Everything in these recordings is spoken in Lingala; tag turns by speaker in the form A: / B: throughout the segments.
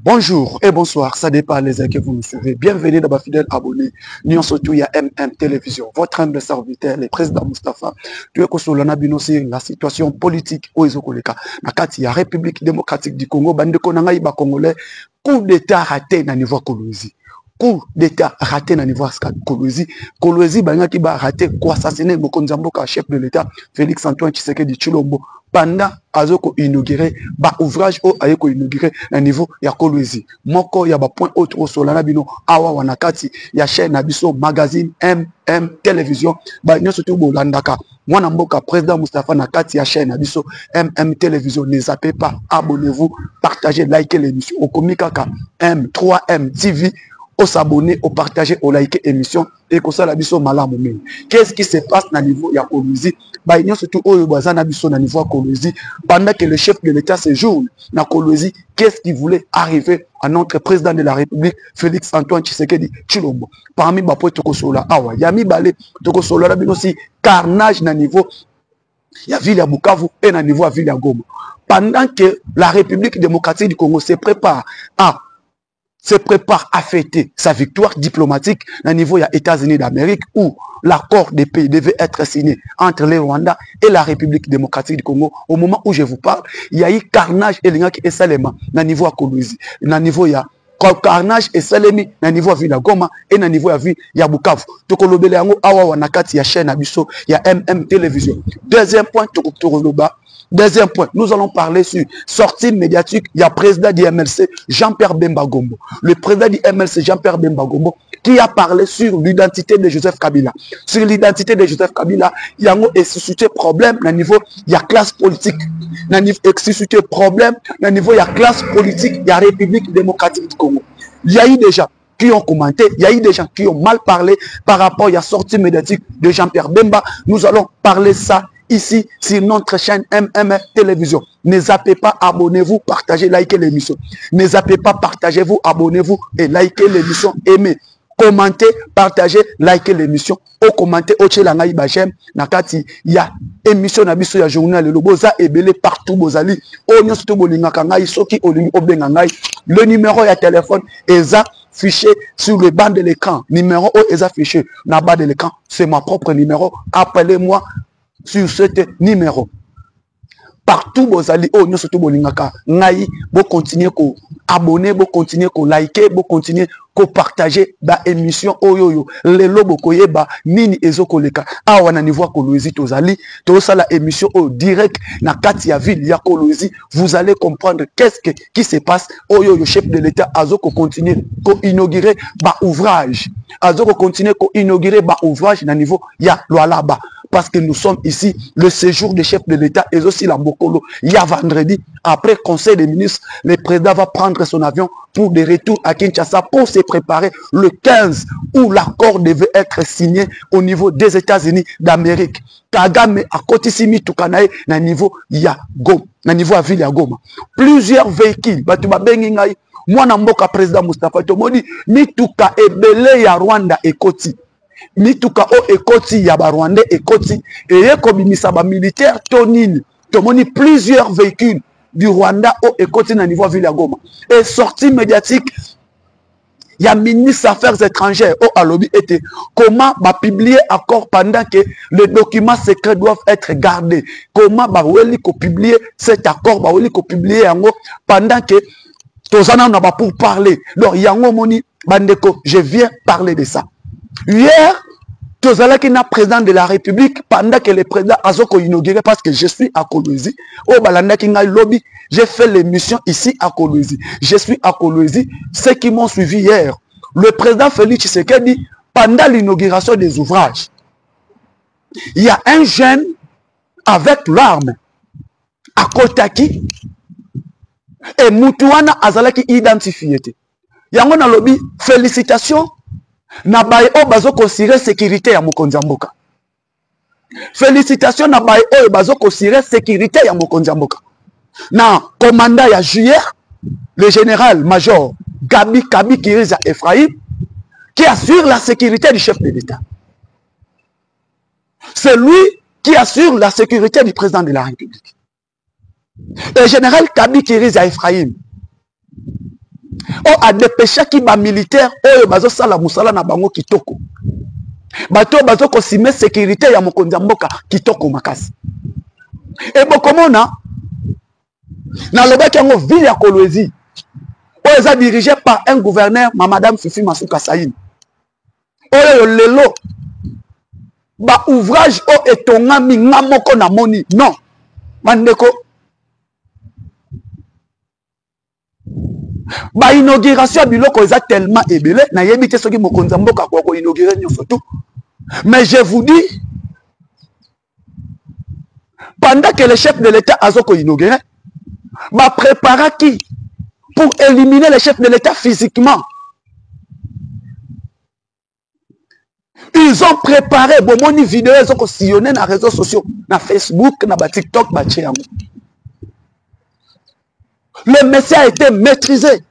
A: Bonjour et bonsoir, ça dépend les uns que vous nous suivez. Bienvenue dans ma fidèle abonné. Nous surtout il y a MM Télévision. Votre humble serviteur, le président Moustapha. Tu es sur la situation politique au Ezokoleka. Nakati ya République démocratique du Congo, bande konanga iba congolais, coup d'état raté na niveau Kolwezi. Coup d'état raté na niveau Kolwezi. Kolwezi banga ki ba raté ko assassiner Mokonzi Mboka chef de l'état Félix Antoine Tshisekedi Tshilombo. Pendant azoko inauguré ba ouvrage o ayeko inauguré na niveau ya Kolwezi moko ya ba point autre solana bino awa wanakati ya chaîne na biso magazine MM Télévision ba nyoso to bolandaka mwana mboka président Moustapha na kati ya chaîne na biso MM Télévision. Ne zappez pas, abonnez-vous, partagez, likez l'émission au komikaka M3M TV. Au s'abonner, au partager, au liker l'émission et que ça la biso malamu mingi. Qu'est-ce qui se passe na niveau ya Kolwezi? Ba union surtout au bazana biso na niveau Kolwezi pendant que le chef de l'État séjourne na Kolwezi. Qu'est-ce qui voulait arriver à notre président de la République Félix Antoine Tshisekedi Tshilombo? Parmi ba po tokosola awa yami balé tokosola la binosi carnage na niveau ya ville ya Bukavu et na niveau ya ville ya Goma. Pendant que la République démocratique du Congo se prépare à fêter sa victoire diplomatique au niveau des États-Unis d'Amérique où l'accord des pays devait être signé entre le Rwanda et la République démocratique du Congo. Au moment où je vous parle, il y a eu carnage et Salema au niveau de Kolwezi, au niveau de carnage et Salemi au niveau de Villa Goma et au niveau de Villa Bukavu. Tokolobele yango awa wanakati ya chaîne abiso ya MM Télévision. Deuxième point, Deuxième point, nous allons parler sur sortie médiatique. Il y a le président du MLC, Jean-Pierre Bemba Gombo. Le président du MLC, Jean-Pierre Bemba Gombo, qui a parlé sur l'identité de Joseph Kabila. Sur l'identité de Joseph Kabila, il y a un suscité problème au niveau de la classe politique. Il y a un suscité problème au niveau de la classe politique de la République démocratique du Congo. Il y a eu des gens qui ont commenté, il y a eu des gens qui ont mal parlé par rapport à la sortie médiatique de Jean-Pierre Bemba. Nous allons parler ça ici sur notre chaîne MM Télévision. Ne zappez pas, abonnez-vous, partagez, likez l'émission. Ne zappez pas, partagez-vous, abonnez-vous et likez l'émission. Aimez, commentez, partagez, likez l'émission. Au commenter, au tchelangaï bachem, nakati, il y a émission nabiso ya journal le boza ebele partout bozali. O nyon soto bolinga kangai soki olingi obengangai. Le numéro ya téléphone est affiché sur le banc de l'écran. Numéro est affiché na bas de l'écran. C'est mon propre numéro. Appelez-moi sur ce numéro. Partout bozali oh nyo soto bolingaka ngai bo continuer ko abonner, bo continuer ko liker, bo continuer ko partager ba émission oyoyo lelo bokoyeba nini ezokoleka awa na niveau Kolwezi tozali to sala émission au direct na kati ya ville ya Kolwezi. Vous allez comprendre qu'est-ce qui se passe oyoyo chef de l'État azoko continuer ko inaugurer ba ouvrage, azoko continuer ko inaugurer ba ouvrage na niveau ya Lualaba. Parce que nous sommes ici, le séjour du chef de l'État et aussi la Bokolo. Il y a vendredi, après conseil des ministres, le président va prendre son avion pour des retours à Kinshasa pour se préparer le 15 où l'accord devait être signé au niveau des États-Unis d'Amérique. Kagame a kotisimi tukanae na niveau ya Goma, na niveau ya ville ya Goma. Plusieurs véhicules, batuba bengi ngai, mwana mboka président Moustapha Tomodi, mituka ebele ya Rwanda ekoti. Mituka o ekoti ya ba Rwandais ekoti et kobimisa ba militaire tonini tomoni plusieurs véhicules du Rwanda o ekoti na niveau ville ya Goma et sortie médiatique il y a ministre affaires étrangères au alobi était comment ba publier accord pendant que les documents secrets doivent être gardés, comment ba weli ko publier cet accord ba weli ko publier yango pendant que tozana na ba pour parler. Donc yango moni bandeko, je viens parler de ça. Hier, Tozala qui n'a président de la République pendant que le président Azoko inauguré parce que je suis à Kolwezi. Au Balanda qui n'a lobby, j'ai fait l'émission ici à Kolwezi. Je suis à Kolwezi. Ceux qui m'ont suivi hier, le président Félix Tshisekedi, pendant l'inauguration des ouvrages, il y a un jeune avec l'arme à Kotaki et Mutuana Azalaki identifié. Yango na lobby, félicitations. Na baye o bazo considérer sécurité ya Mokonzi Mboka. Félicitations na baye o bazo considérer sécurité ya Mokonzi Mboka. Na commandant ya juillet, le général major Kabi Kiriza Ephraim, qui assure la sécurité du chef de l'État. C'est lui qui assure la sécurité du président de la République. Le général Kabi Kiriza Ephraim, o a dépêché qui ba militaire oyo bazo sala musala na bango kitoko bato bazo ko sime sécurité ya mokonzi mboka kitoko makasi et bokomona na lobaki yango ville ya Kolwezi oyo eza dirigé par un gouverneur madame Fifi Masuka Saïn oyo lelo ba ouvrage o etongami nga moko na moni non bandeko ba inauguration biloko eza tellement ebele na yebi te soki mokonzi mboka ko inaugurer nyonso tout mais je vous dis pendant que le chef de l'État a inaugurer ba prépara qui pour éliminer le chef de l'État physiquement. Ils ont préparé bomoni vidéo ils ont sillonné dans les réseaux sociaux, na Facebook, na TikTok, ba tchéango. Le message a été maîtrisé.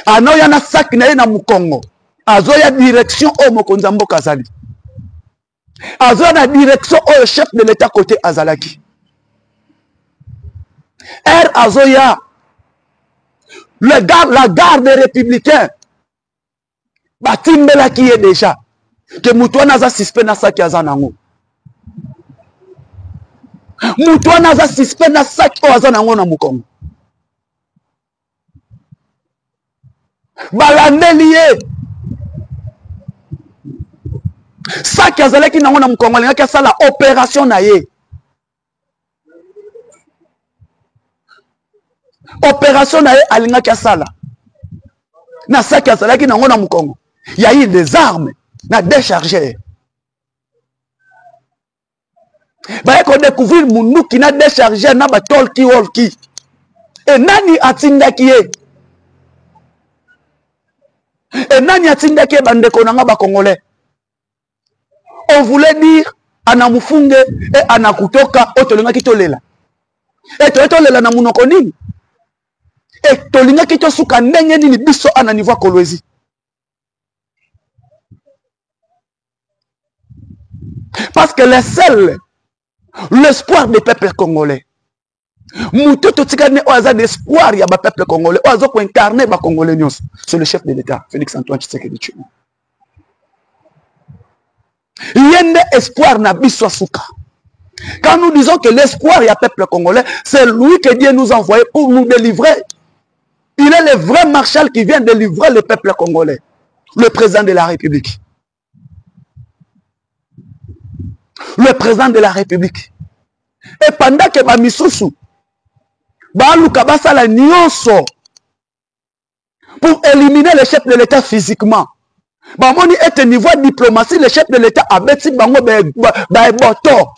A: Ano yana sac na na mukongo. Azo ya direction au mokonzi mboka azali. Azo na direction au chef de l'État côté azalaki. Azo ya la garde républicaine. Batimbela qui est déjà que Moutouana za suspect na saki azanango. Moutouana za suspect na saki o azanango na mukongo. Balandeliye saki azalaki nango na mukongo lingaki asala opération na ye. Opération na ye alingaki asala. Na saki azalaki nango na mukongo. Il y a eu des armes, des chargeurs. Bah, qu'on découvre mon qui n'a des chargeurs, n'a pas tolki walki. Et nani atinda qui est. Et nani atinda qui est bande konanga ba congolais. On voulait dire anamufunge et anakutoka otolinga kitolela. Et tolela na munoko nini. Et tolinga kito suka ndenge nini biso ana niveau Kolwezi. Parce que l'espoir des peuples congolais. Moutou totikane oaza d'espoir ya ba peuple congolais. Oazo ko incarner ba congolais nyos. C'est le chef de l'État, Félix Antoine Tshisekedi Tshilombo. Yende espoir na biso suka. Quand nous disons que l'espoir ya peuple congolais, c'est lui que Dieu nous a envoyé pour nous délivrer. Il est le vrai marshal qui vient délivrer le peuple congolais. Le président de la République. Le président de la République. Et pendant que Bamisusu, Baluka Basala Nyonso, pour éliminer le chef de l'État physiquement, Bamoni est au niveau de diplomatie, le chef de l'État a bêti Bango Baeboto.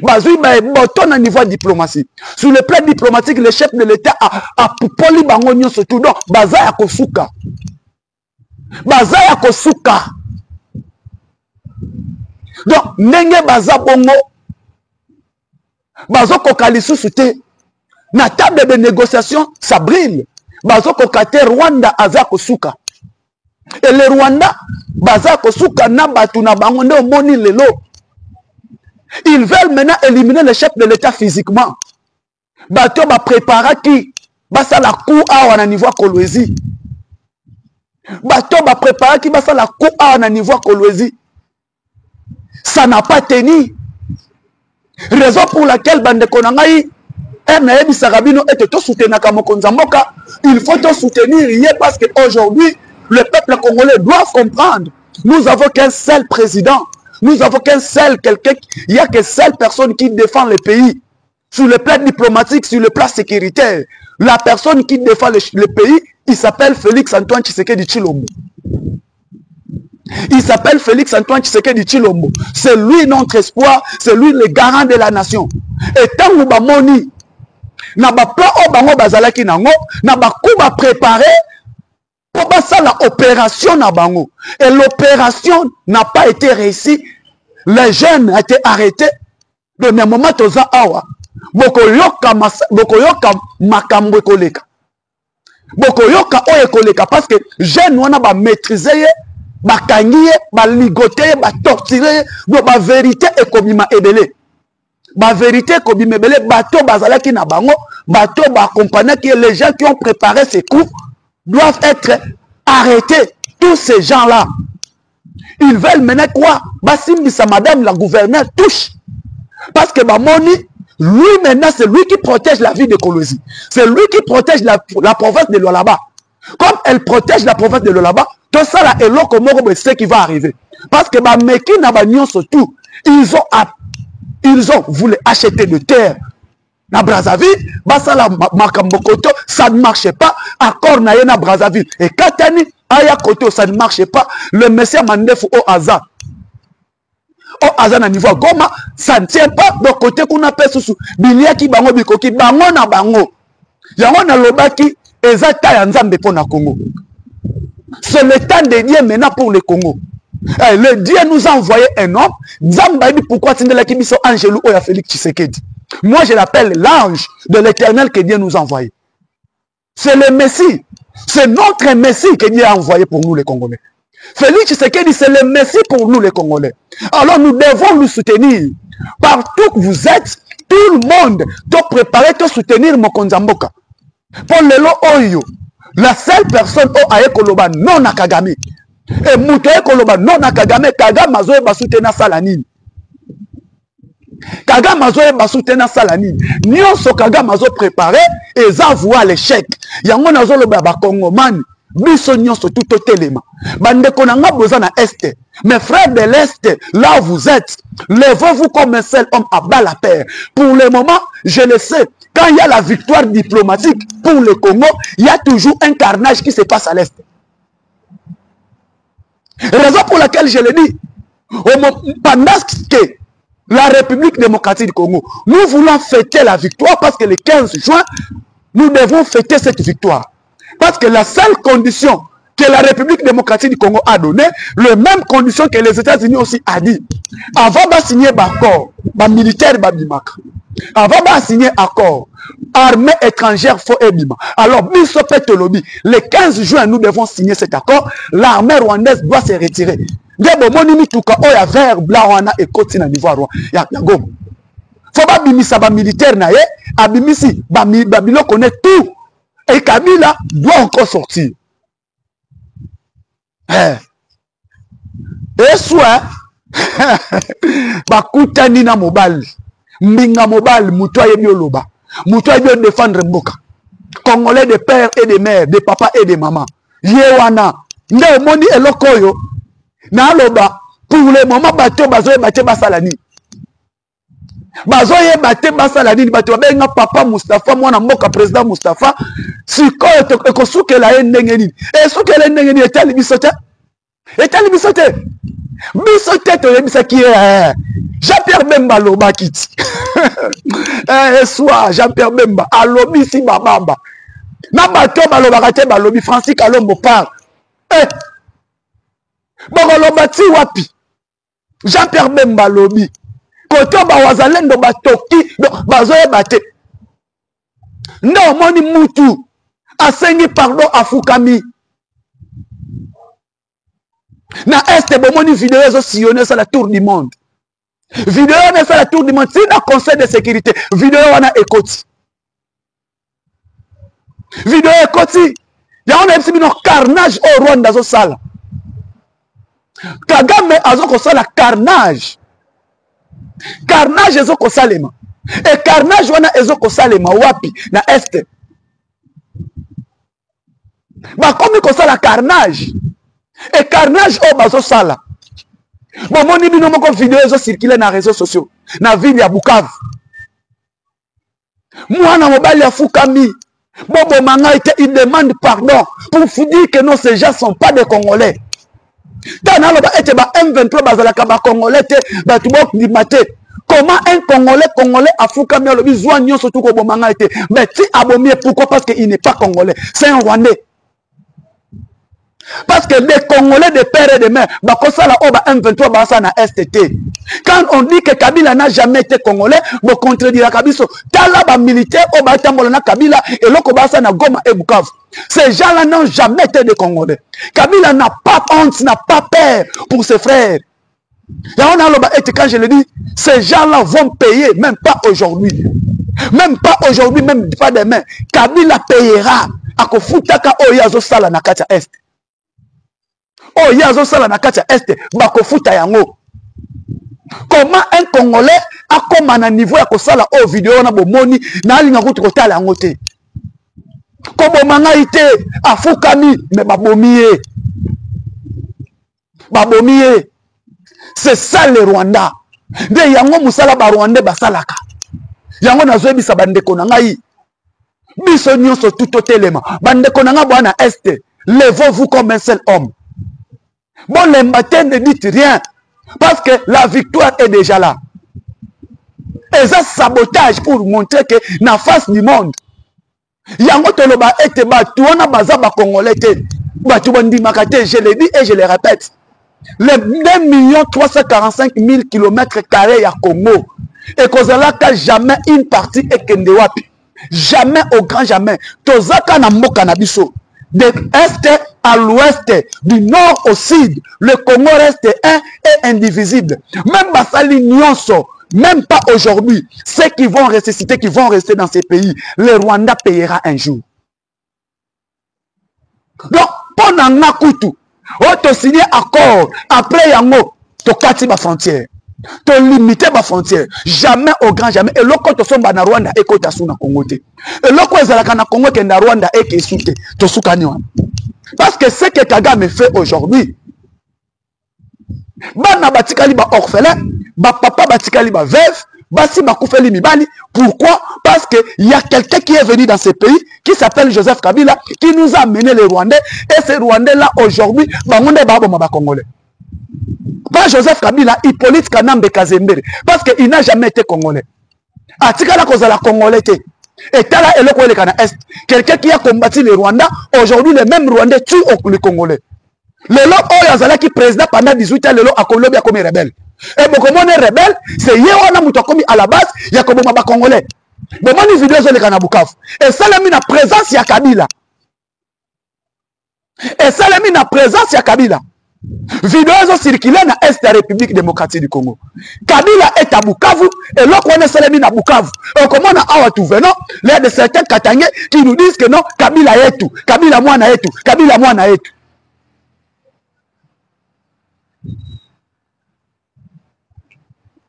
A: Bazui Baeboto na niveau de diplomatie. Sur le plan diplomatique, le chef de l'État a poupoli Bango Nyonso tout. Donc, Bazaya Kosuka. Bazaya Kosuka. Donc, nenge baza bongo, bazo kokali sousouté, na table de négociation, ça brille. Bazo kokate Rwanda aza kosuka. Et le Rwanda, baza kosuka na batu na bango nde omoni lelo. Ils veulent maintenant éliminer le chef de l'État physiquement. Bato ba prépara qui, basa la coup à na niveau Kolwezi. Bato ba prépara qui basa la coup à na niveau Kolwezi. Ça n'a pas tenu. Raison pour laquelle Bande Konangaï, RNAB Sarabino et tout soutenir Kamokonzamboka, il faut tout soutenir parce qu'aujourd'hui, le peuple congolais doit comprendre. Nous avons qu'un seul président. Nous avons qu'un seul quelqu'un. Il n'y a qu'une seule personne qui défend le pays. Sur le plan diplomatique, sur le plan sécuritaire. La personne qui défend le pays, il s'appelle Félix Antoine Tshisekedi Tshilombo. Il s'appelle Félix Antoine Tshisekedi Tshilombo. C'est lui notre espoir, c'est lui le garant de la nation. Et tant que nous moni, na ba plan o bango bazalaki nango, na ba kuba préparé pour ça l'opération na bango. Et l'opération n'a pas été réussie. Les jeunes ont été arrêtés. De même moment toza awa, bokoyoka makambo koleka. Bokoyoka oye koleka parce que jeunes wana ba maîtriser bakangiye, baligote, batortire, ba vérité et komima ebele. La vérité, bateau bazalaki na bango, bateau accompagné que les gens qui ont préparé ces coups doivent être arrêtés. Tous ces gens-là, ils veulent maintenant quoi? Basimbisa madame la gouverneure touche. Parce que Bamoni, lui maintenant, c'est lui qui protège la vie de Kolosi. C'est lui qui protège la province de Lualaba. Comme elle protège la province de Lualaba, tout ça là est l'eau comme ce qui va arriver. Parce que Bameki n'a pas surtout, ils ont voulu acheter de terre. Na Brazzaville, basala makambokoto, ça ne marchait pas. Accord na na Brazzaville. Et Katani, Aya Koto, ça ne marchait pas. Le messie Mandefou au hasard. Au hasard na niveau Goma, ça ne tient pas. Donc côté qu'on appelle sous Biliaki bango bikoki bango na bango. Yango na lobaki ezata ya nzambe pour na Congo. C'est le temps de Dieu maintenant pour le Congo. Le Dieu nous a envoyé un homme. Nzamba dit pourquoi Tindela Kibiso Angelou Oya Félix Tshisekedi. Moi je l'appelle l'ange de l'Éternel que Dieu nous a envoyé. C'est le Messie. C'est notre Messie que Dieu a envoyé pour nous les Congolais. Félix Tshisekedi, c'est le Messie pour nous les Congolais. Alors nous devons nous soutenir. Partout que vous êtes, tout le monde doit préparer, doit soutenir Mokonzamboka. Pour le lo Oyo, la seule personne au Aye Koloba non à Kagame. Et Moutoye Koloba non à Kagame, Kagame Mazoe Basutena Salanine. Kagame Mazoe Basutena Salanine. Nyonso Kagame Mazoe préparé et ça voit l'échec. Yango Nazo le Baba Kongoman. Biso nyonso tout au téléma. Bande konanga besoin na Est. Mes frères de l'Est, là où vous êtes, levez-vous comme un seul homme à bas la paix. Pour le moment, je le sais, quand il y a la victoire diplomatique pour le Congo, il y a toujours un carnage qui se passe à l'Est. Raison pour laquelle je le dis, pendant que la République démocratique du Congo, nous voulons fêter la victoire parce que le 15 juin, nous devons fêter cette victoire. Parce que la seule condition que la République démocratique du Congo a donné, les mêmes conditions que les États-Unis aussi a dit. Avant de signer l'accord, les militaires avant de signer l'accord, armée étrangère faut ebima. Alors, le 15 juin, nous devons signer cet accord. L'armée rwandaise doit se retirer. Debo monimi tuka oya vert blanc wana ekoti na niveau roi. Ya Goma. Faut pas bimisa ba militaire na ye, abimisi ba bilo connaît tout. Et Kabila doit encore sortir. Et soit, bakutani na mobile, mbinga mobile, mutoye bioloba, mutoye bio défendre mboka. Congolais de père et de mère, de papa et de maman. Yewana, nde moni elokoyo, na loba, pour le moment bateau bazoye bate basalani. Bazoye bate basalani, bateau benga papa Mustafa, mwana mboka président Mustafa, sikoyo ekosuke la ndengeni. Et suke la ndengeni etali bisote. Etali bisote. Bisote to yebisa ki Jean-Pierre Bemba loba kiti. Soit Jean-Pierre Bemba alobi si babamba. Na bato baloba kate balobi Francis Kalombo parle. Bogoloba ti wapi. Jean-Pierre Bemba lobi. Koto ba wazalendo batoki bazoye bate. Non moni mutu asengi pardon afukami. Na Est bomoni vidéo zo sillonner ça la tour du monde. Vidéo na ça la tour du monde. Si na conseil de sécurité, vidéo wana ekoti. Vidéo ekoti. Ya on a ebisi bino carnage au Rwanda zo sala. Kagame azoko sala carnage. Carnage ezoko salema. Et carnage wana ezoko salema wapi na Est. Ba komi ko sala carnage. Et carnage au bazo sala. Bon moni bino moko vidéo zo circuler na réseaux sociaux. Na ville ya Bukavu. Mwana mobali ya fukami. Bobo manga il demande pardon pour vous dire que non ces gens sont pas des Congolais. Tana loba ete ba M23 bazalaka ba Congolais te ba tubok di mate. Comment un Congolais a fukami lobi zwa nyonso tout ko bomanga ete. Mais si abomi pourquoi parce qu'il n'est pas Congolais, c'est un Rwandais. Parce que les Congolais de père et de mère, M23 basa na STT. Quand on dit que Kabila n'a jamais été Congolais, on contredira Kabila. Tala ba militaire au batambola na Kabila et loko basa na Goma et Bukavu. Ces gens-là n'ont jamais été des Congolais. Kabila n'a pas honte, n'a pas peur pour ses frères. Quand je le dis, ces gens-là vont payer, même pas aujourd'hui. Même pas aujourd'hui, même pas demain. Kabila payera. Akofutaka oyazo sala na katia est. Oyazo sala na katia est. Bakofuta yango. Comment un Congolais a comme un niveau ya kosala o vidéo na bomoni na linga kutu kotala yango te. Kobo manga ite afukami mais babomiye. Babomiye. C'est ça le Rwanda. De yango musala ba Rwanda basalaka. Yango nazoebisa bandeko na ngai. Biso nyonso tout telema. Bandeko na nga bwana este. Levez-vous comme un seul homme. Bon, les matins ne dites rien. Parce que la victoire est déjà là. Et ça sabotage pour montrer que na face du monde. Yango toloba ete batu wana baza ba congolais te. Batu bandimaka te, je le dis et je le répète. Les 2 345 000 km² ya Congo. Et kozalaka jamais une partie ekende wapi. Jamais au grand jamais. Tozaka na mboka na biso. De l'est à l'ouest, du nord au sud, le Congo reste un et indivisible. Même Basali Nyonso, même pas aujourd'hui, ceux qui vont ressusciter, qui vont rester dans ces pays, le Rwanda payera un jour. Donc, pendant Nakutu, on te signé accord, après Yango, to kati ba frontière. To limiter ma frontière. Jamais au grand jamais. Et loko to somba na Rwanda et ko tasu na Congo te. Et loko ezalaka na Congo ke na Rwanda et ke soute. To sukani wana. Parce que ce que Kagame fait aujourd'hui, bana batikali ba orphelin, ba papa batikali ba veuve, basi bakufeli mibali. Pourquoi? Parce que il y a quelqu'un qui est venu dans ce pays qui s'appelle Joseph Kabila qui nous a amené les Rwandais et ces Rwandais là aujourd'hui, bangonde babo ma Congolais. Pas Joseph Kabila, Hippolyte Kanambe Kazembere. Parce qu'il n'a jamais été congolais. Atikala kozala congolais. Et tala eloko ele kana est. Quelqu'un qui a combattu les Rwandais, aujourd'hui les mêmes Rwandais tuent les Congolais. Le lot Oyazala qui président pendant 18 ans, le lot a Colombie comme rebelle. Et bon, comme on est rebelle, c'est Yewana Moutokomi à la base, il y a comme ma congolais. Mais moi, une vidéo sur le Kana Bukavu. Et ça, la mina présence, il y a Kabila. Et ça, la mina présence, il y a Kabila. Vidéo circulée dans l'Est de la République démocratique du Congo. Kabila est à Bukavu et l'autre on est célébré à Bukavu. Et comment on a tout venant, il y a de certains Katangais qui nous disent que non, Kabila est tout, Kabila moi na est tout, Kabila moi na est tout.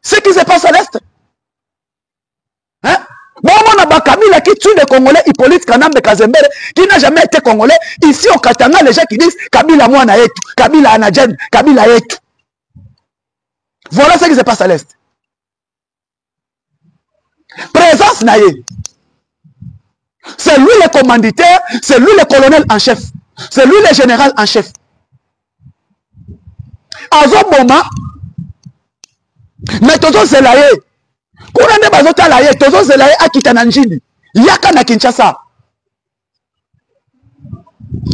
A: Ce qui se passe à l'Est. Hein? Bon, on a Kabila qui tue les Congolais, Hippolyte Kanambe Kazembere, qui n'a jamais été Congolais. Ici au Katanga, les gens qui disent Kabila moi na est tout, Kabila Anadjen, Kabila est tout. Voilà ce qui se passe à l'Est. Présence naïe. C'est lui le commanditaire, c'est lui le colonel en chef, c'est lui le général en chef. À ce moment, mais Tozo Zelaye, Kourande Bazota Laye, Tozo Zelaye a Kitananjini, Yaka na Kinshasa.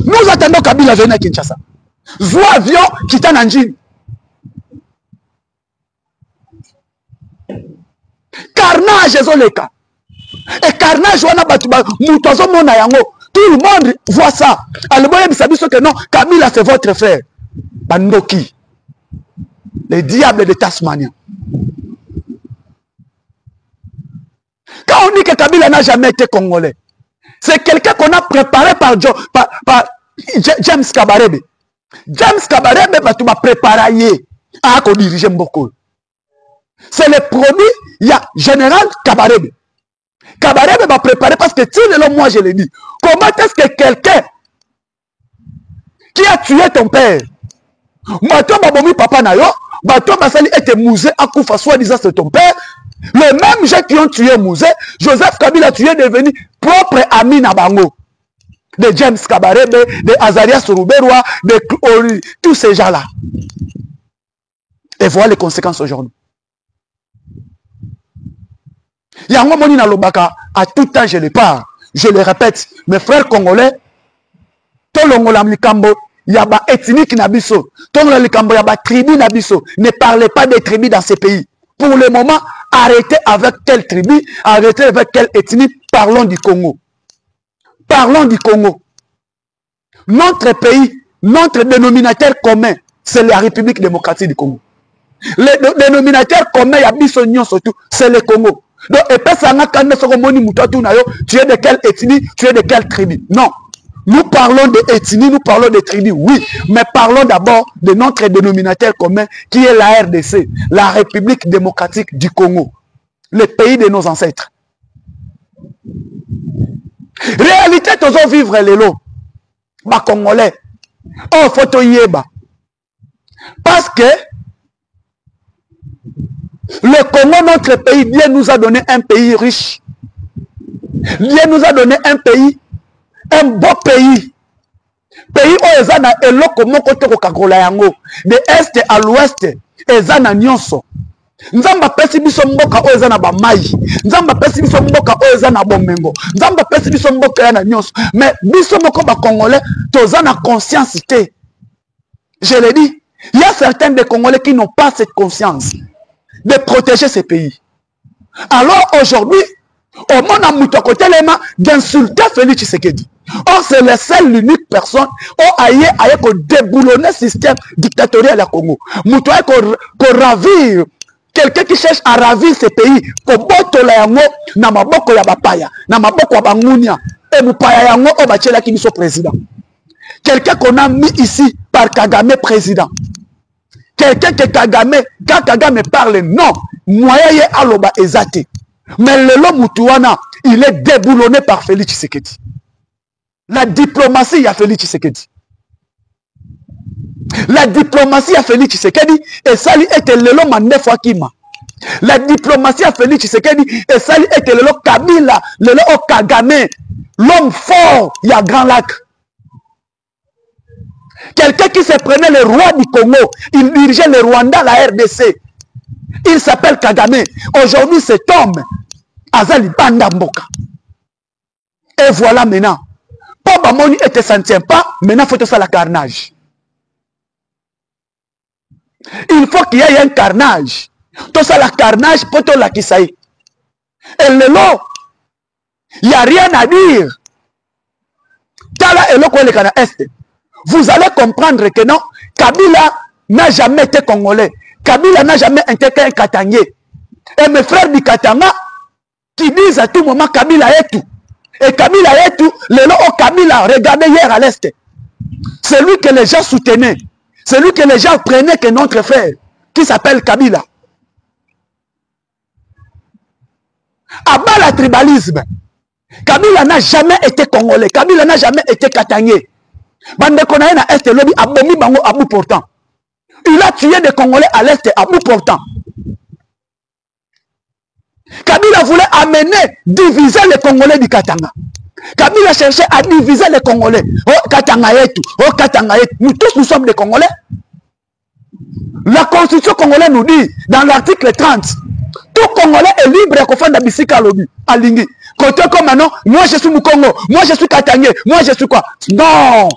A: Nous attendons Kabila venir à Kinshasa. Zou avion Kitananjini. Carnage ezoleka. Et carnage wana batuba mutozo mona yango. Tout le monde voit ça. Aleboye bisabiso que non, Kabila c'est votre frère. Bandoki. Les diables de Tasmanie. Quand on dit que Kabila n'a jamais été congolais, c'est quelqu'un qu'on a préparé par James Kabarebe. James Kabarebe va préparer à diriger Mboko. C'est le produit, il y a général Kabarebe. Kabarebe va préparer parce que moi je l'ai dit. Comment est-ce que quelqu'un qui a tué ton père, Mato Babomi Papa Nayo, Bato Basali était Mouzé Akoufa, soi-disant c'est ton père. Les mêmes gens qui ont tué Mouzé, Joseph Kabila tué devenu propre ami Nabango. De James Kabarebe, de Azarias Rouberwa, de tous ces gens-là. Et voilà les conséquences aujourd'hui. Yango Moni na Lobaka, à tout temps je le parle, je le répète, mes frères congolais, Tolongolam Likambo, Yaba ethnique Nabiso, Tolongolam Likambo, Yaba tribu Nabiso, ne parlez pas des tribus dans ces pays. Pour le moment, arrêtez avec quelle tribu, arrêtez avec quelle ethnie, parlons du Congo. Parlons du Congo. Notre pays, notre dénominateur commun, c'est la République démocratique du Congo. Le dénominateur commun, il y a bisognon surtout, c'est le Congo. Donc, et puis, ça n'a qu'à tu es de quelle ethnie, tu es de quelle tribu. Non. Nous parlons d'ethnie, nous parlons de tribu, oui. Mais parlons d'abord de notre dénominateur commun, qui est la RDC, la République démocratique du Congo. Le pays de nos ancêtres. Réalité, tous vivre les lots. Bah, Congolais. Oh, photo yeba. Parce que le Congo, notre pays, Dieu nous a donné un pays riche. Dieu nous a donné un pays, un beau pays. Pays où ezana eloko moko toko kagola yango. De est à l'ouest, ezana nyonso. Nzamba pesi biso mboka o ezana ba mai. Nzamba pesi biso mboka o ezana bomengo. Nzamba pesi biso mboka yana nyonso. Mais biso moko ba Congolais, tozana conscience te. Je l'ai dit, il y a certains des Congolais qui n'ont pas cette conscience de protéger ces pays. Alors aujourd'hui, au monde a côté d'insulter Félix Tshisekedi. Or, c'est la seule, l'unique personne qui a déboulonné le système dictatorial à Congo. Moutoua qu'on ravire, quelqu'un qui cherche à ravir ces pays, pour botola yango, na maboko ya bapaya, na maboko ya bangunia, et bupaya yango, o bachela qui sont président. Quelqu'un qu'on a mis ici par Kagame président. Quelqu'un que Kagame, quand Kagame parle, non, moyen est aloba ezate. Mais le lom Moutouana, il est déboulonné par Félix Tshisekedi. La diplomatie, il y a Félix Tshisekedi. La diplomatie a Félix Tshisekedi et ça lui était le lom Mandefo Akima. La diplomatie a Félix Tshisekedi et ça lui était le lom Kabila, le lom Kagame, l'homme fort, il y a Grand Lac. Quelqu'un qui se prenait le roi du Congo, il dirigeait le Rwanda, la RDC. Il s'appelle Kagame. Aujourd'hui, cet homme, Azali Banda Mboka. Et voilà maintenant. Papa Moni ne s'en tient pas, maintenant il faut tout ça la carnage. Il faut qu'il y ait un carnage. Tout ça la carnage pour tout la kisaï. Et le lot, il n'y a rien à dire. Tala et le Kouelekana Est. Vous allez comprendre que non, Kabila n'a jamais été congolais. Kabila n'a jamais été un Katangé. Et mes frères du Katanga, qui disent à tout moment Kabila est tout. Et Kabila est tout, le nom Kabila, regardez hier à l'Est. C'est lui que les gens soutenaient. C'est lui que les gens prenaient que notre frère, qui s'appelle Kabila. À bas le tribalisme, Kabila n'a jamais été congolais. Kabila n'a jamais été Katangé. Bande Konaï na Est lobby a bomi bango à bout portant. Il a tué des Congolais à l'Est à bout portant. Kabila voulait amener, diviser les Congolais du Katanga. Kabila cherchait à diviser les Congolais. Oh Katanga et tout. Oh Katanga et tout. Nous tous nous sommes des Congolais. La constitution congolaise nous dit, dans l'article 30, tout Congolais est libre à confondre Bissika lobby, à Lingui. Côté comme maintenant, moi je suis Moukongo, moi je suis Katangé, moi je suis quoi? Non!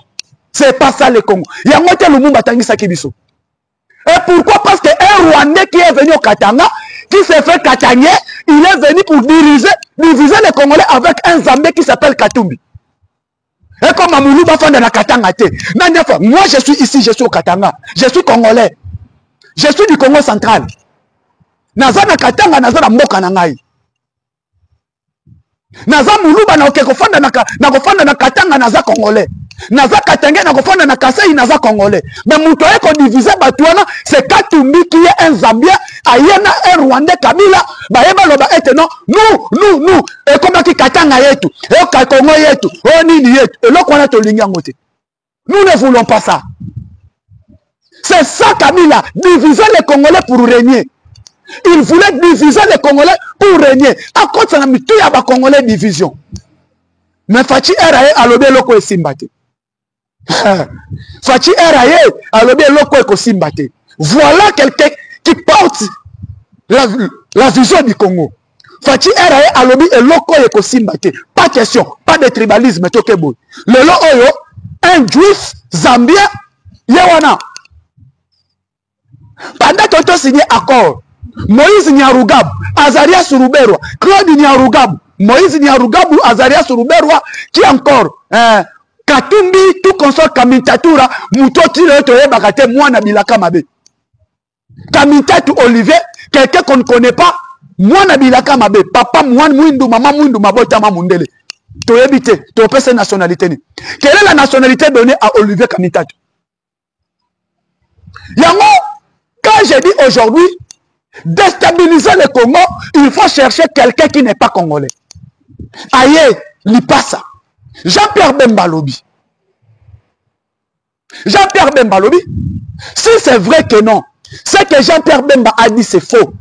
A: C'est pas ça le Congo. Il y a moitié le monde Batangi Sakibiso. Et pourquoi? Parce qu'un Rwandais qui est venu au Katanga, qui s'est fait Katangé, il est venu pour diviser les Congolais avec un Zambé qui s'appelle Katumbi. Et comme Amoulou Bafan de la Katanga, moi je suis ici, je suis au Katanga. Je suis Congolais. Je suis du Congo central. Nazana Katanga, Nazana Moka Nangai. Naza Mouluba na okekofanda na Katanga naza Congolais. Naza Katanga na kofanda na Kasai naza Congolais. Mais moutoye ko diviser Batouana, c'est Katumbi qui est un Zambien, ayena un Rwandais Kabila, baeba loba ete non, nous, et comme qui Katanga yetu, et Kakongo yetu, oh nini yetu, et l'okwana to lingangote. Nous ne voulons pas ça. C'est ça Kabila, diviser les Congolais pour régner. Il voulait diviser les Congolais pour régner. À cause de la mitou, il y a des Congolais division. Mais Fachi Eraye a lobé loko e simbate. Fachi Eraye a lobé loko e simbate. Voilà quelqu'un qui porte la vision du Congo. Fachi Eraye a lobé loko e simbate. Pas question, pas de tribalisme. Le lo oyo, un juif zambien, yewana. Pendant que tu signé accord, Moïse Nyarugab, Azaria Suruberwa, Claude Nyarugab, Moïse Nyarugab, Azaria Suruberwa, qui encore Katumbi, tout consort Kamitatura, Moutoti le Toye Bakate, moi Nabilaka Mabe. Kamitatu Olivier, quelqu'un qu'on ne connaît pas, moi Nabilaka Mabe, papa moi Mwindu, maman Mwindu, Mabota Mamundele. Tu as habité, tu as cette nationalité. Quelle est la nationalité donnée à Olivier Kamitatu? Yango, quand j'ai dit aujourd'hui, déstabiliser le Congo, il faut chercher quelqu'un qui n'est pas congolais. Aïe, Lipasa, Jean-Pierre Bembalobi. Jean-Pierre Bembalobi, si c'est vrai que non, ce que Jean-Pierre Bemba a dit c'est faux.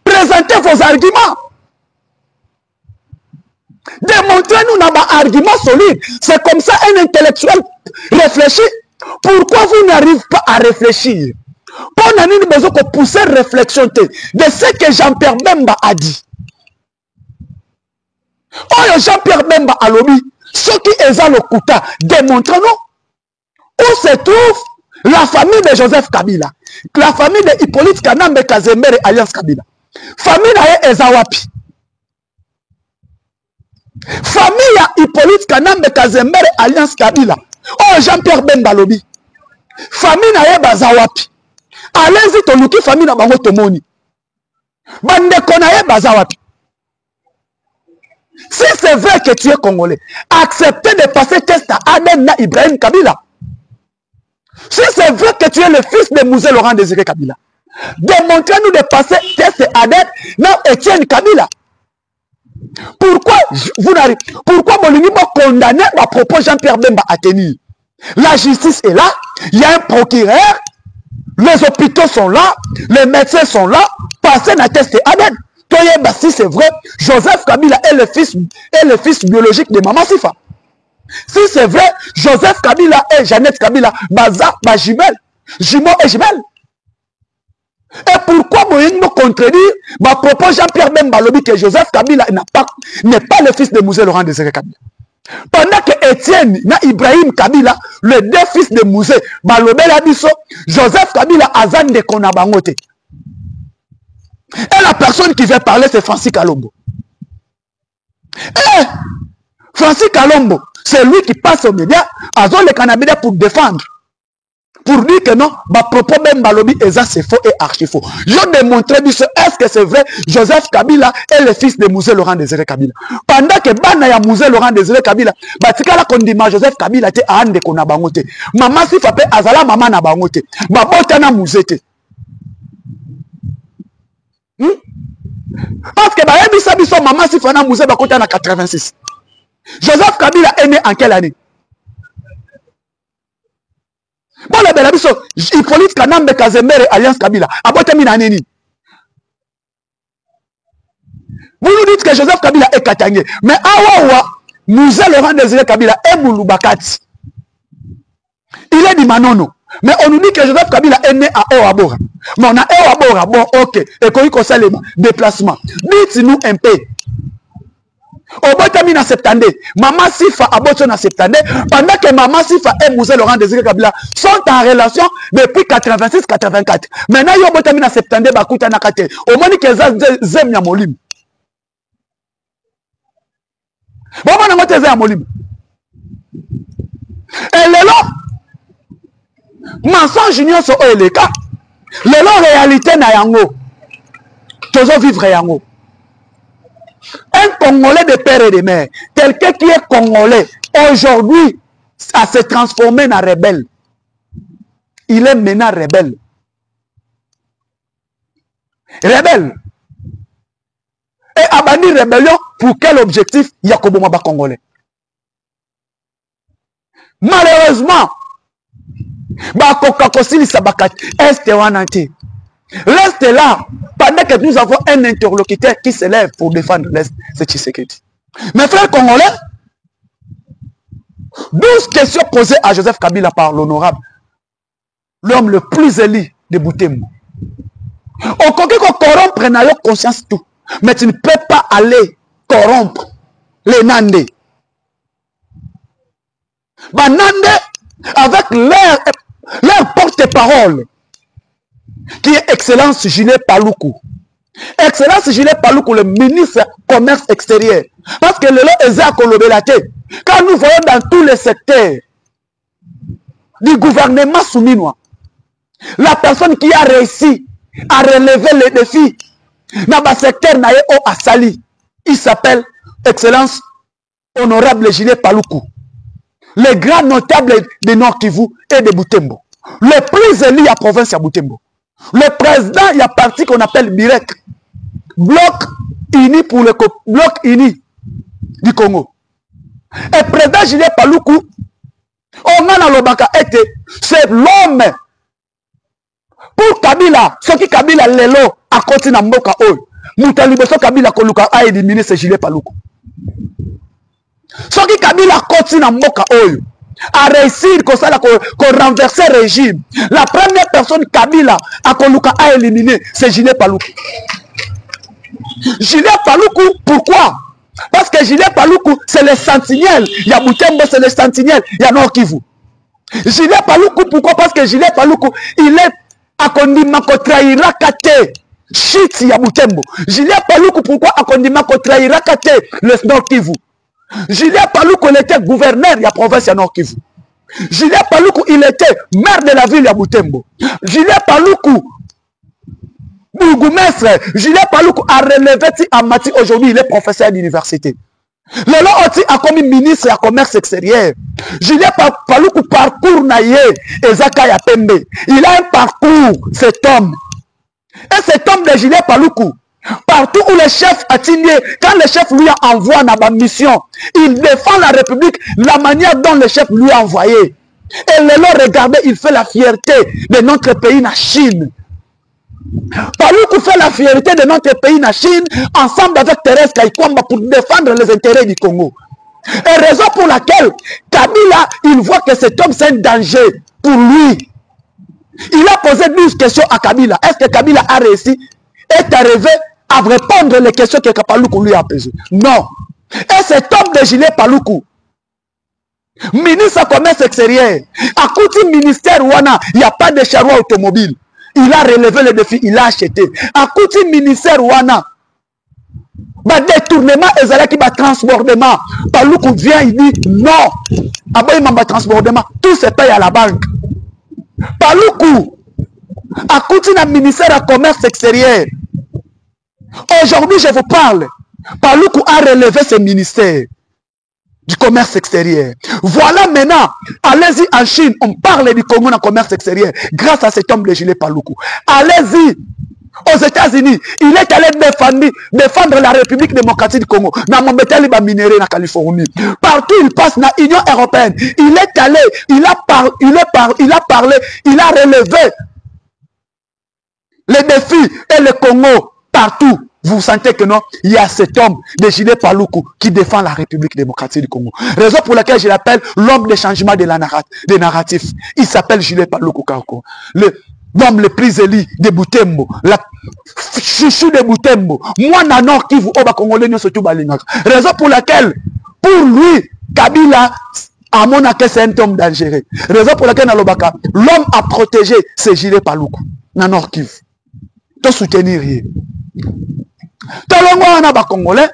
A: Présentez vos arguments. Démontrez-nous dans vos arguments solides. C'est comme ça un intellectuel réfléchit. Pourquoi vous n'arrivez pas à réfléchir? Pour nous besoin de pousser réflexion de ce que Jean-Pierre Bemba a dit. Oh, Jean-Pierre Bemba a lobby. Ce qui est dans le Kouta, démontrez-nous où se trouve la famille de Joseph Kabila, la famille de Hippolyte Kanambe Kazembe et Alliance Kabila. Famille de Ezawapi. Famille de Hippolyte Kanambe Kazembe et Alliance Kabila. Oh, Jean-Pierre Bemba lobby. Famille de Bazawapi. Allez-y, toluki famille de Bango Tomoni. Bande konaye Bazawapi. Si c'est vrai que tu es congolais, acceptez de passer test à Aden na Ibrahim Kabila. Si c'est vrai que tu es le fils de Mouzé Laurent Désiré Kabila, démontrez-nous de passer test à Aden na Etienne Kabila. Pourquoi vous n'arrivez? Pourquoi Molini m'a condamné à propos Jean-Pierre Bemba à tenir? La justice est là, il y a un procureur, les hôpitaux sont là, les médecins sont là, passez na test à Aden. Si c'est vrai, Joseph Kabila est le fils biologique de Maman Sifa. Si c'est vrai, Joseph Kabila et Jeannette Kabila, Baza, jumelle, jumeau et jumelle. Et pourquoi Moïse me contredire ma propos Jean-Pierre Bemba lobby que Joseph Kabila n'est pas le fils de Mouzé Laurent Désiré Kabila. Pendant que Etienne na Ibrahim Kabila, le deux fils de Mouzé, Balobela Bisso, Joseph Kabila Azan de Konabangote. Et la personne qui veut parler, c'est Francis Kalombo. Et Francis Kalombo, c'est lui qui passe aux médias, à zone le Canada pour défendre. Pour dire que non, ma propos même Balobi, c'est faux et archi faux. Je démontrer, est-ce que c'est vrai, Joseph Kabila est le fils de Mouzé Laurent Désiré Kabila. Pendant que Banaya Mouzé Laurent Désiré Kabila, Batikala Kondima Joseph Kabila était à Ande Konabangote. Maman si fait Azala Maman Nabangote. Babotana Mouzete. Parce que maman si Fana Mouzé Bakota en 86. Joseph Kabila est né en quelle année? Bon, le Belabiso, Hippolyte Kanambe Kazembe et Alliance Kabila. Abote Minaneni. Vous nous dites que Joseph Kabila est Katangé. Mais Awawa, Mouzé Laurent Désiré Kabila est Mouloubakati. Il est du Manono. Mais on nous dit que Joseph Kabila est né à Ewabora. Mais on a Ewabora, bon, ok. Et qu'on y conseille les déplacements. Dites-nous un peu. Obotami na septande, Maman Sifa aboto na septande, pendant que Maman Sifa et Mouzé Laurent Désiré Kabila sont en relation depuis 86-84. Maintenant, yo obotami na septande, bakuta na kate. Au moins que zem ya molim. Bon, on a moté zem ya molim. Et lelo, mensonge union so eleka. Lelo réalité na yango. Toujours vivre yango. Un Congolais de père et de mère, quelqu'un qui est Congolais, aujourd'hui, a se transformé en rebelle. Il est maintenant rebelle. Rebelle. Et abandonner rébellion, pour quel objectif? Yakobo Maba Congolais. Malheureusement, reste là, pendant que nous avons un interlocuteur qui se lève pour défendre l'Est, c'est Tshisekedi. Mes frères congolais, 12 questions posées à Joseph Kabila par l'honorable, l'homme le plus élu de Boutembo. On peut corrompre dans leur conscience tout, mais tu ne peux pas aller corrompre les Nandés. Nandés, avec leur porte-parole, qui est Excellence Julien Paluku. Excellence Julien Paluku, le ministre commerce extérieur. Parce que le lot est à Kolobelate. Quand nous voyons dans tous les secteurs du gouvernement souminois, La personne qui a réussi à relever les défis dans le secteur naïe au Asali, il s'appelle Excellence Honorable Julien Paluku, le grand notable de Nord Kivu et de Butembo, le plus élu à la province de Butembo, le président, il y a parti qu'on appelle BIREC, Bloc Uni pour le Bloc Uni du Congo. Et le président Julien Paluku, on a dans le banca été, c'est l'homme pour Kabila, ce qui Kabila lelo a continué à mboka oyo. Moutaliboso Kabila koluka a éliminé ce Julien Paluku. Ce qui Kabila continue à mboka oyo a réussi qu'on renverse le régime. La première personne Kabila a koluka a éliminé c'est Julien Paluku. Julien Paluku, pourquoi? Parce que Julien Paluku, c'est le sentinelle. Il y a Butembo, c'est le sentinelle. Il y a Nord Kivu. Julien Paluku, pourquoi? Parce que Julien Paluku, il est à Kondima ko trahira kate. Shit, il y a Butembo. Julien Paluku, pourquoi? À Kondima ko trahira kate le Nord Kivu. Julien Paluku, il était gouverneur de la province de Nord Kivu. Julien Paluku, il était maire de la ville de Butembo. Julien Paluku, bourgmestre, Julien Paluku a relevé à Mati. Aujourd'hui, il est professeur d'université. Le long a commis ministre à commerce extérieur. Julien Paluku parcours naïe et Zakaya Pembe. Il a un parcours, cet homme. Et cet homme de Julien Paluku, partout où le chef a tigné, quand le chef lui envoie dans ma mission, il défend la République, la manière dont le chef lui a envoyé. Et le long, regardez, il fait la fierté de notre pays, la Chine. Paluku fait la fierté de notre pays, la Chine, ensemble avec Thérèse Kaikwamba pour défendre les intérêts du Congo. Et raison pour laquelle Kabila, il voit que cet homme c'est un danger pour lui. Il a posé 12 questions à Kabila. Est-ce que Kabila a réussi? Est arrivé à répondre les questions que Paluku lui a posées? Non. Et cet homme de Julien Paluku, ministre du commerce extérieur, à côté du ministère Wana, il n'y a pas de charroi automobile. Il a relevé le défi, il a acheté. À côté du ministère Wana, bah détournement et qui va transportement. Paluku vient, il dit non. Après il m'a transportement, tout se paye à la banque. Paluku, à côté du ministère du commerce extérieur. Aujourd'hui, je vous parle. Paluku a relevé ce ministère du commerce extérieur. Voilà maintenant, allez-y en Chine, on parle du Congo dans le commerce extérieur grâce à cet homme de Julien Paluku. Allez-y aux États-Unis, il est allé défendre la République démocratique du Congo, dans mon bétail minéré en Californie. Partout il passe dans l'Union européenne, il est allé, il a parlé, il a relevé les défis et le Congo partout. Vous sentez que non, il y a cet homme de Julien Paluku qui défend la République démocratique du Congo. Raison pour laquelle je l'appelle l'homme de changement des narratifs. Il s'appelle Julien Paluku Kako. L'homme le plus élu de Butembo. La chouchou de Butembo. Moi, Nord Kivu, Oba Congolais, nous sommes tous balingaka. Raison pour laquelle, pour lui, Kabila, à mon avis, c'est un homme dangereux. Raison pour laquelle, l'homme a protégé ce Julien Paluku. Nord Kivu. De soutenir. Tolongo wana ba Congolais,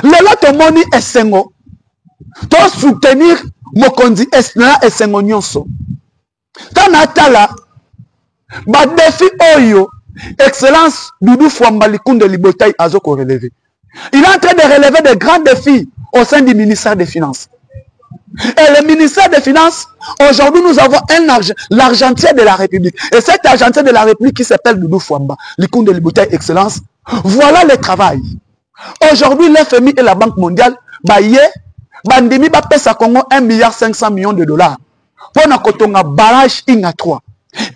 A: lelo tomoni esengo, to soutenir mokonzi esna esengo nyonso. Tana tala, ba défi oyo, Excellence Doudou Fwamba Likunde Libotaï azoko relever. Il est en train de relever de grands défis au sein du ministère des Finances. Et le ministère des Finances, aujourd'hui nous avons l'argentier de la République. Et cet argentier de la République qui s'appelle Doudou Fwamba Likunde Libotaï Excellence. Voilà le travail. Aujourd'hui, l'FMI et la Banque mondiale, bandimi ba pesa Congo 1,5 milliard de dollars. Pour na kotonga barrage Inga 3.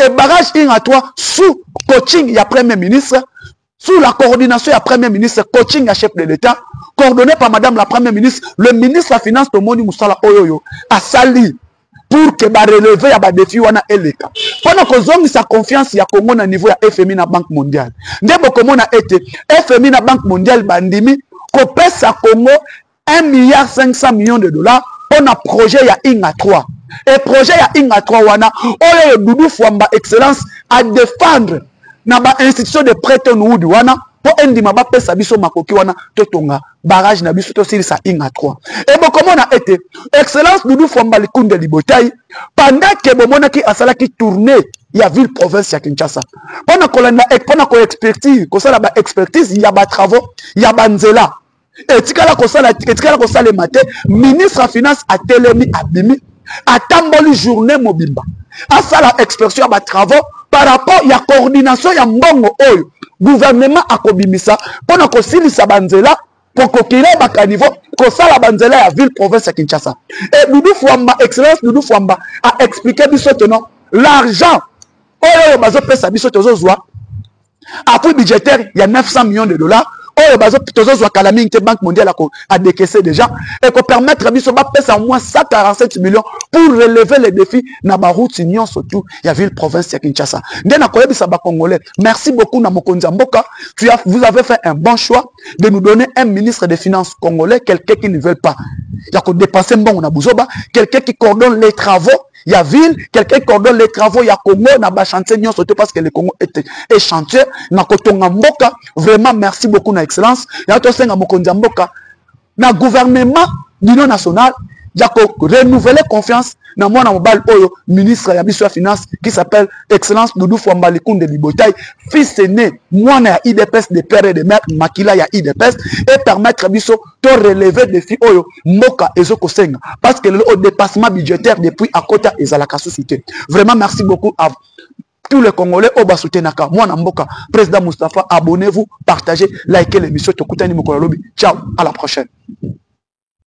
A: Et barrage Inga 3 sous coaching il y a Premier ministre, sous la coordination il y a Premier ministre, coaching à chef de l'État, coordonné par Madame la Première ministre, le ministre de la Finance Tomoni Moussala Oyoyo a sali pour que ba relever ya ba défi wana eleka. Pendant que zongi sa confiance ya Congo na niveau ya FMI na Banque mondiale. Ndebo komona ete FMI na Banque mondiale bandimi ko pesa Congo 1,5 milliard de dollars pour un projet ya Inga 3. Et projet ya Inga 3 wana oyo Doudou Fwamba Excellence à défendre na ba institution de Bretton Woods wana pour endima ba pesa biso makoki wana totonga barrage na biso to sili sa inga 3 et bon comment on a été excellence Doudou Fwamba Likunde Libotai pendant que bomonaki asalaki tournée ya ville province ya Kinshasa pendant ko expertise ko sala ba expertise ya ba travaux ya banzela et tikala ko sala matin ministre de finance a telemi abimi atamboli journée mobimba asala expertise ya ba travaux par rapport ya coordination ya mbongo oyo gouvernement akobimisa pendant ko silisa banzela pour qu'il ait un niveau, que ça la banzela à ville province à Kinshasa. Et Doudou Fwamba, excellence Doudou Fwamba, a expliqué l'argent, oh, bazo pesa biso tozo zwa, appui budgétaire, il y a 900 millions de dollars. Oh, bazo tozo zwa Kalaming, Banque mondiale a décaissé déjà, et qu'on permettre à biso ba pesa au moins 147 millions pour relever les défis na ba route union surtout, il y a ville province à Kinshasa. Ndena koyebi sa ba congolais. Merci beaucoup na Mokonzi Mboka. Vous avez fait un bon choix de nous donner un ministre des Finances congolais, quelqu'un qui ne veut pas. Il y a qu'on dépenser bon on a Bouzoba, quelqu'un qui coordonne les travaux. Il y a ville, quelqu'un qui coordonne les travaux, il y a Congo, il y a chantier, surtout parce que le Congo est chantier. Na Kotonga Mboka, vraiment merci beaucoup na excellence. Il y a aussi na Mokonzi Mboka, na gouvernement d'union nationale, il y a renouveler confiance na moi na mobile oyo ministre ya biso ya finance qui s'appelle excellence Doudou Fwamba Likunde Libotai, fils aîné moi na IDPS de père et de mère makila ya IDPS et permettre biso to relever défi oyo mboka ezoko senga parce que le dépassement budgétaire depuis à côté ezalaka société. Vraiment merci beaucoup à tous les Congolais au Basutenaka. Moi na mboka président Moustapha, abonnez-vous, partagez, likez l'émission Tokutani Mokolo Lobi. Ciao, à la prochaine.